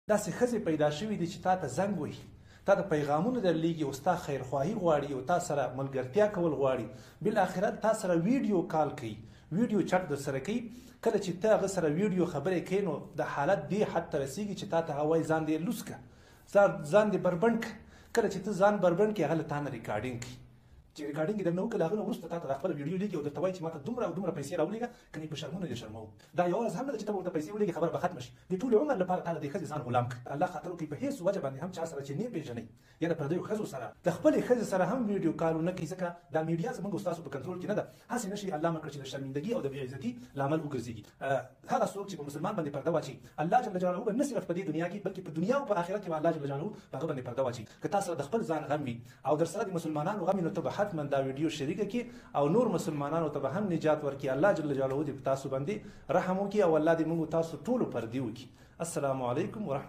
داسې ښځې پیدا شوي دي چې تا ته زنګ وهي، تا ته پیغامونه درلیږي او ستا خیرخواهي غواړي او تا سره ملګرتیا کول غواړي، بالاخره تا سره ویډیو کال کوي، ویډیو چټ در سره کوي. کله چې ته هغه سره ویډیو خبرې کوې نو د حالت دې حد ته رسېږي چې تا ته هغه وایي ځان دې لوس کړه، ځان دې بربنډ کړه. کله چې ته ځان بربنډ کړې هغه له تا نه ریکارډینګ کوي، چې ریکارډینګ یې درنه وکړه هغه نه وروسته تا ته خپله ویډیو لیکي او درته وایي چې ما ته دومره او دومره پیسې راولېږه، که نه په شرمونه دې شرموو. دا یوه ورځ هم نه ده چې ته به ورته پیسې ولېږې خبره به ختمه شي. د ټول عمر لپاره تا د دې ښځې ځان غلام کړ. الله خاطر وکړي په هېڅ وجه باندې هم چا سره چې نه پېژنئ یا د پردیو ښځو سره د خپلې ښځې سره هم ویډیو کال ونه کوي، ځکه دا میډیا زموږ او ستاسو په کنټرول کې نه ده. هسې نه شي الله مه کړه چې د شرمندګي او د بې عزتي لامل وګرځېږي. هغه څوک چې په مسلمان باندې پرده واچوي الله جل جلاله به نه صرف په دې دنیا کې بلکې په دنیا او په آخرت کې به الله جل جلاله په هغه باندې پرده واچوي. که تا سره د خپل ځان غم وي او در سره د مسلمانانو غم وي نو ته به حتما دا ویډیو شریکه کړي او نور مسلمانانو ته به هم نجات ورکړي. الله جل جلاله دې په تاسو باندې رحم وکړي او الله دې موږ تاسو ټولو پردې وکړي. السلام علیکم ورحمة